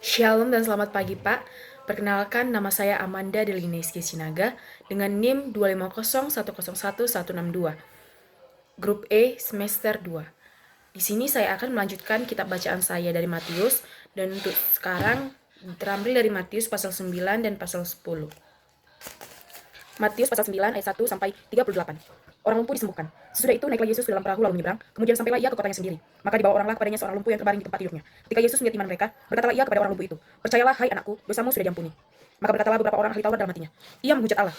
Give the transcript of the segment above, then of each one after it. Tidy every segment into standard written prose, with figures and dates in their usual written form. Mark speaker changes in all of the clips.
Speaker 1: Shalom dan selamat pagi Pak. Perkenalkan nama saya Amanda Delineski Sinaga dengan NIM 250101162. Grup E semester 2. Di sini saya akan melanjutkan kitab bacaan saya dari Matius dan untuk sekarang terambil dari Matius pasal 9 dan pasal 10. Matius pasal 9 ayat 1 sampai 38. Orang lumpuh disembuhkan. Sesudah itu naiklah Yesus ke dalam perahu lalu menyeberang, kemudian sampailah ia ke kotanya sendiri. Maka dibawa oranglah kepadanya seorang lumpuh yang terbaring di tempat tidurnya. Ketika Yesus melihat iman mereka, berkatalah ia kepada orang lumpuh itu, "Percayalah, hai anakku, dosamu sudah diampuni." Maka berkatalah beberapa orang ahli Taurat dalam hatinya, "Ia menghujat Allah."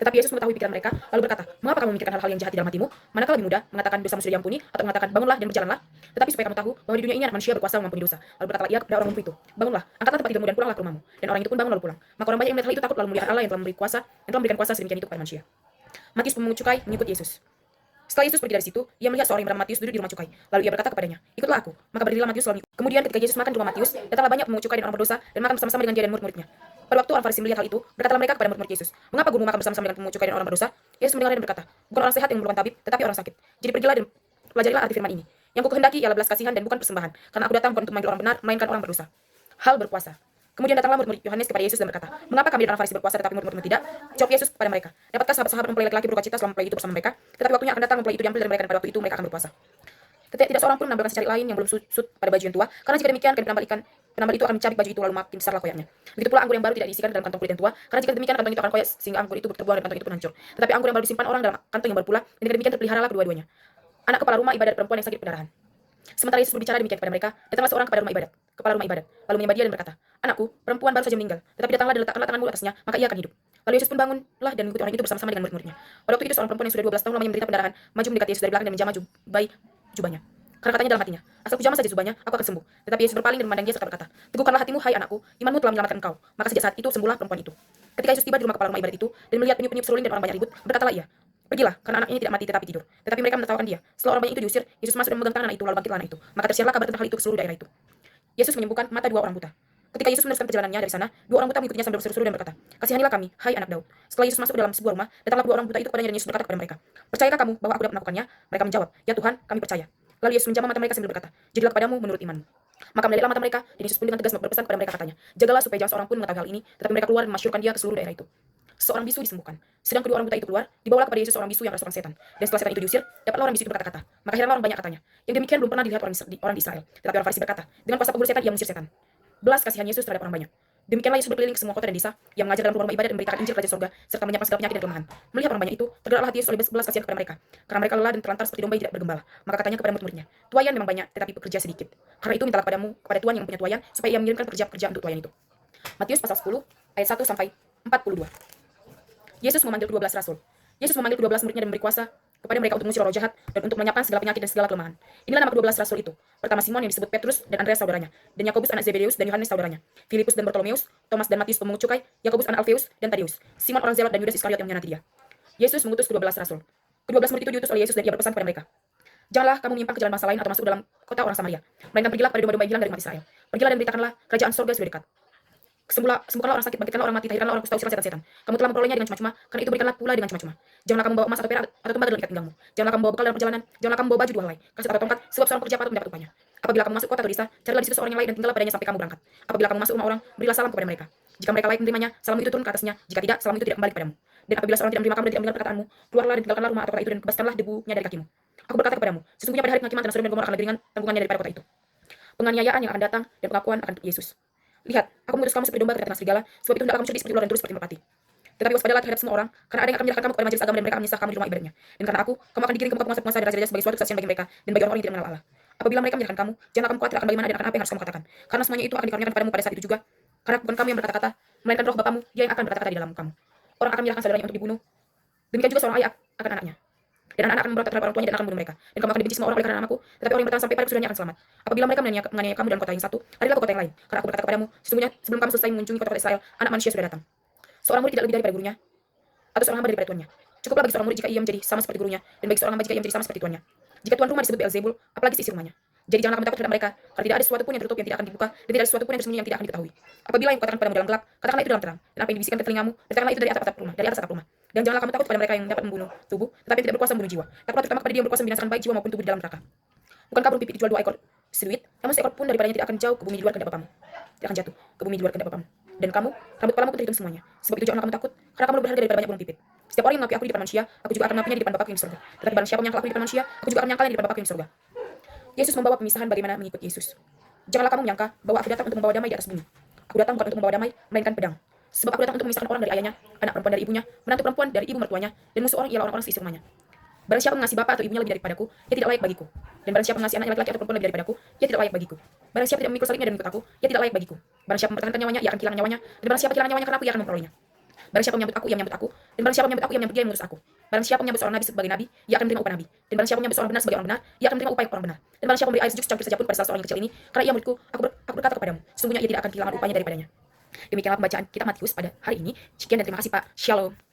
Speaker 1: Tetapi Yesus mengetahui pikiran mereka, lalu berkata, "Mengapa kamu memikirkan hal-hal yang jahat di dalam hatimu? Manakah lebih mudah, mengatakan dosamu sudah diampuni, atau mengatakan bangunlah dan berjalanlah? Tetapi supaya kamu tahu bahwa di dunia ini anak manusia berkuasa mengampuni dosa." Lalu berkatalah ia kepada orang lumpuh itu, "Bangunlah, angkatlah tempat tidurmu dan pulanglah ke rumahmu." Dan orang itu pun bangun lalu pulang. Maka orang banyak yang melihat hal itu takut lalu memuliakan Allah yang telah memberikan kuasa sedemikian itu kepada manusia. Matius pemungut cukai mengikut Yesus. Setelah Yesus pergi dari situ, ia melihat seorang yang bernama Matius duduk di rumah cukai. Lalu ia berkata kepadanya, "Ikutlah aku." Maka berdirilah Matius lalu mengikut. Kemudian ketika Yesus makan di rumah Matius, datanglah banyak pemungut cukai dan orang berdosa dan makan bersama-sama dengan dia dan murid-muridnya. Pada waktu orang Farisi melihat hal itu, berkatalah mereka kepada murid-murid Yesus, "Mengapa guru makan bersama-sama dengan pemungut cukai dan orang berdosa?" Yesus mendengarnya dan berkata, "Bukan orang sehat yang memerlukan tabib, tetapi orang sakit. Jadi pergilah dan pelajarilah arti firman ini. Yang kukehendaki ialah belas kasihan dan bukan persembahan, karena aku datang bukan untuk memanggil orang benar, melainkan orang berdosa." Hal berpuasa. Kemudian datanglah murid-murid Yohanes kepada Yesus dan berkata, "Mengapa kami dan orang Farisi berpuasa tetapi murid-muridmu tidak?" Jawab Yesus kepada mereka, "Dapatkah sahabat-sahabat mempelai laki-laki berduka cita selama mempelai itu bersama mereka? Tetapi waktunya akan datang mempelai itu diambil dari mereka dan pada waktu itu mereka akan berpuasa. Tidak seorang pun menambahkan secari lain yang belum susut pada baju yang tua, karena jika demikian penambal itu akan mencabik baju itu lalu makin besarlah koyaknya. Begitu pula anggur yang baru tidak diisikan dalam kantong kulit yang tua, karena jika demikian kantong itu akan koyak sehingga anggur itu terbuang dan kantong itu pun hancur. Tetapi anggur yang baru disimpan orang dalam kantong yang baru pula, dan dengan demikian terpeliharalah kedua-duanya. Anak kepala rumah ibadat perempuan yang sakit pendarahan. Sementara Yesus berbicara demikian kepada mereka, datanglah seorang kepada kepala rumah ibadat, lalu menyembah dia dan berkata, "Anakku, perempuan baru saja meninggal, tetapi datanglah dan letakkanlah tanganmu atasnya, maka ia akan hidup." Lalu Yesus pun bangunlah dan mengikuti orang itu bersama-sama dengan murid-muridnya. Pada waktu itu seorang perempuan yang sudah 12 tahun lamanya menderita pendarahan, maju mendekati Yesus dari belakang dan menjamah jubahnya. Karena katanya dalam hatinya, "Asal kujamah saja jubahnya, aku akan sembuh." Tetapi Yesus berpaling dan memandang dia serta berkata, "Teguhkanlah hatimu, hai anakku, imanmu telah menyelamatkan engkau." Maka sejak saat itu sembuhlah perempuan itu. Ketika Yesus tiba di rumah kepala rumah ibadat itu dan melihat peniup-peniup seruling dan orang banyak ribut, berkatalah ia, "Pergilah, karena anak ini tidak mati tetapi tidur." Tetapi mereka menertawakan dia. Setelah orang banyak itu diusir, Yesus masuk dan memegang tangan anak itu, lalu bangkitlah anak itu. Maka tersiarlah kabar tentang hal itu ke seluruh daerah itu. Yesus menyembuhkan mata dua orang buta. Ketika Yesus meneruskan perjalanannya dari sana, dua orang buta mengikutinya sambil berseru-seru dan berkata, "Kasihanilah kami, hai anak Daud." Setelah Yesus masuk ke dalam sebuah rumah, datanglah dua orang buta itu kepadanya dan Yesus berkata kepada mereka, "Percayakah kamu bahwa aku dapat melakukannya?" Mereka menjawab, "Ya Tuhan, kami percaya." Lalu Yesus menjamah mata mereka sambil berkata, "Jadilah kepadamu menurut imanmu." Maka melihatlah mata mereka, dan Yesus pun dengan tegas berpesan kepada mereka katanya, "Jagalah supaya jangan seorang pun mengetahui hal ini." Tetapi mereka keluar dan memasyhurkan dia ke seluruh daerah itu. Seorang bisu disembuhkan. Sedang kedua orang buta itu keluar, dibawalah kepada Yesus seorang bisu yang kerasukan setan. Dan setelah setan itu diusir, dapatlah orang bisu itu berkata-kata. Maka heranlah orang banyak katanya. Yang demikian belum pernah dilihat orang di Israel. Tetapi orang Farisi berkata, dengan kuasa penghulu setan ia mengusir setan. Belas kasihan Yesus terhadap orang banyak. Demikianlah Yesus berkeliling ke semua kota dan desa, yang mengajar dalam rumah ibadat dan memberitakan Injil kerajaan surga, serta menyiapkan segala penyakit dan kelemahan. Melihat orang banyak itu, tergeraklah hati Yesus oleh belas kasihan kepada mereka, karena mereka lelah dan terlantar seperti domba yang tidak bergembala. Maka katanya kepada murid-muridnya, "Tuayan memang banyak, tetapi pekerja sedikit. Karena itu mintalah kepada Tuhan yang mempunyai tuayan, supaya ia mengirimkan pekerja-pekerja untuk tuayan itu." Matius pasal 10 ayat 1 sampai 42. Yesus memanggil kedua belas rasul. Yesus memanggil kedua belas muridnya dan memberi kuasa kepada mereka untuk mengusir roh jahat dan untuk melenyapkan segala penyakit dan segala kelemahan. Inilah nama kedua belas rasul itu. Pertama Simon yang disebut Petrus dan Andreas saudaranya, dan Yakobus anak Zebedeus dan Yohanes saudaranya, Filipus dan Bartolomeus, Thomas dan Matius pemungut cukai, Yakobus anak Alfeus dan Tadeus, Simon orang Zelot dan Yudas Iskariot yang mengkhianati dia. Yesus mengutus kedua belas rasul. Kedua belas murid itu diutus oleh Yesus dan ia berpesan kepada mereka, "Janganlah kamu menyimpang ke jalan bangsa lain atau masuk dalam kota orang Samaria, melainkan pergilah pada domba-domba yang hilang dari umat Israel. Pergilah dan beritakanlah kerajaan sorga sudah dekat. Sembuhkanlah orang sakit, bangkitkanlah orang mati, tahirkanlah orang kusta, usirlah setan-setan. Kamu telah memperolehnya dengan cuma-cuma, karena itu berikanlah pula dengan cuma-cuma. Janganlah kamu bawa emas atau perak atau tembaga dalam ikat pinggangmu. Janganlah kamu bawa bekal dalam perjalanan. Janganlah kamu bawa baju dua helai, kasut atau tongkat, sebab seorang pekerja patut mendapat upahnya. Apabila kamu masuk kota atau desa, carilah di situ seorang yang lain dan tinggallah padanya sampai kamu berangkat. Apabila kamu masuk rumah orang, berilah salam kepada mereka. Jika mereka layak menerimanya, salam itu turun ke atasnya. Jika tidak, salam itu tidak kembali kepadamu. Dan apabila seorang tidak menerima kamu dan tidak mendengar perkataanmu, keluarlah dan tinggalkanlah rumah atau kota itu dan kebaskanlah debunya dari kakimu. Aku berkata kepadamu, sesungguhnya pada hari penghakiman tanah Sodom dan Gomora akan lebih ringan tanggungannya daripada kota itu. Penganiayaan yang akan datang dan pengakuan akan Yesus. Lihat, aku mengutus kamu seperti domba ke tengah serigala, sebab itu hendaklah kamu cerdik seperti ular dan turut seperti merpati. Tetapi waspadalah terhadap semua orang, karena ada yang akan menyerahkan kamu kepada majelis agama dan mereka akan menyisah kamu di rumah ibadatnya. Dan karena aku, kamu akan digiring ke muka penguasa-penguasa dan raja-raja sebagai suatu kesaksian bagi mereka dan bagi orang-orang yang tidak mengenal Allah. Apabila mereka menyerahkan kamu, janganlah kamu khawatir akan bagaimana dan akan apa yang harus kamu katakan, karena semuanya itu akan dikaruniakan padamu pada saat itu juga. Karena bukan kamu yang berkata-kata, melainkan roh Bapamu, dia yang akan berkata-kata di dalam kamu. Orang akan menyerahkan saudaranya untuk dibunuh. Demikian juga seorang ayah akan anaknya. Dan anak-anak akan memberontak terhadap orang tuanya dan akan membunuh mereka. Dan kamu akan dibenci semua orang oleh karena namaku, tetapi orang yang bertahan sampai pada kesudahnya akan selamat. Apabila mereka menganiaya kamu dalam kota yang satu, larilah ke kota yang lain. Karena aku berkata kepadamu, sesungguhnya sebelum kamu selesai mengunjungi kota-kota Israel, anak manusia sudah datang. Seorang murid tidak lebih daripada gurunya, atau seorang hamba daripada tuannya. Cukuplah bagi seorang murid jika ia menjadi sama seperti gurunya, dan bagi seorang hamba jika ia menjadi sama seperti tuannya. Jika tuan rumah disebut Beelzebul, apalagi seisi rumahnya. Jadi janganlah kamu takut terhadap mereka, karena tidak ada sesuatu pun yang tertutup yang tidak akan dibuka, dan tidak ada sesuatu pun yang tersembunyi yang tidak akan diketahui. Apabila yang kukatakan padamu dalam gelap, katakanlah itu dalam terang, dan apa yang dibisikkan ke telingamu, katakanlah itu dari atas atap rumah. Dan janganlah kamu takut kepada mereka yang dapat membunuh tubuh, tetapi tidak berkuasa membunuh jiwa. Takutlah terutama kepada dia yang berkuasa membinasakan baik jiwa maupun tubuh di dalam neraka. Bukankah burung pipit dijual 2 ekor seduit? Namun seekor pun daripadanya tidak akan jauh ke bumi di luar kehendak Bapamu. Tidak akan jatuh ke bumi di luar kehendak Bapamu. Dan kamu, rambut kepalamu pun terhitung semuanya. Sebab itu janganlah kamu takut, karena kamu lebih berharga daripada banyak burung pipit. Setiap orang yang mengakui aku di depan manusia, aku juga akan mengakuinya di depan Bapakku yang di surga. Tetapi barang siapa menyangkal aku di depan manusia, aku juga akan menyangkalnya di depan Bapakku yang di surga. Yesus membawa pemisahan bagaimana mengikut Yesus. Janganlah kamu menyangka bahwa aku datang untuk membawa damai di atas bumi. Aku datang bukan untuk membawa damai, melainkan pedang. Sebab aku datang untuk memisahkan orang dari ayahnya, anak perempuan dari ibunya, menantu perempuan dari ibu mertuanya, dan musuh orang ialah orang-orang seisi rumahnya. Barang siapa mengasihi bapa atau ibunya lebih daripadaku, ia tidak layak bagiku. Dan barang siapa mengasihi anak laki-laki atau perempuan lebih daripadaku, ia tidak layak bagiku. Barang siapa tidak memikul salibnya dan mengikut aku, ia tidak layak bagiku. Barang siapa mempertahankan nyawanya, ia akan kehilangan nyawanya. Dan barang siapa kehilangan nyawanya karena aku, ia akan memperolehnya. Barang siapa menyambut aku, ia menyambut aku. Dan barang siapa menyambut aku, ia menyambut dia yang mengutus aku. Barang siapa menyambut seorang nabi sebagai nabi, ia akan menerima upah nabi. Dan barang siapa menyambut seorang benar sebagai orang benar, ia akan menerima upah orang benar. Dan barang siapa memberi air sejuk secangkir saja pun pada salah seorang yang kecil ini, karena ia muridku, aku berkata kepadamu, sesungguhnya ia tidak akan kehilangan upahnya daripadanya. Demikianlah pembacaan kitab Matius pada hari ini. Sekian dan terima kasih Pak. Shalom.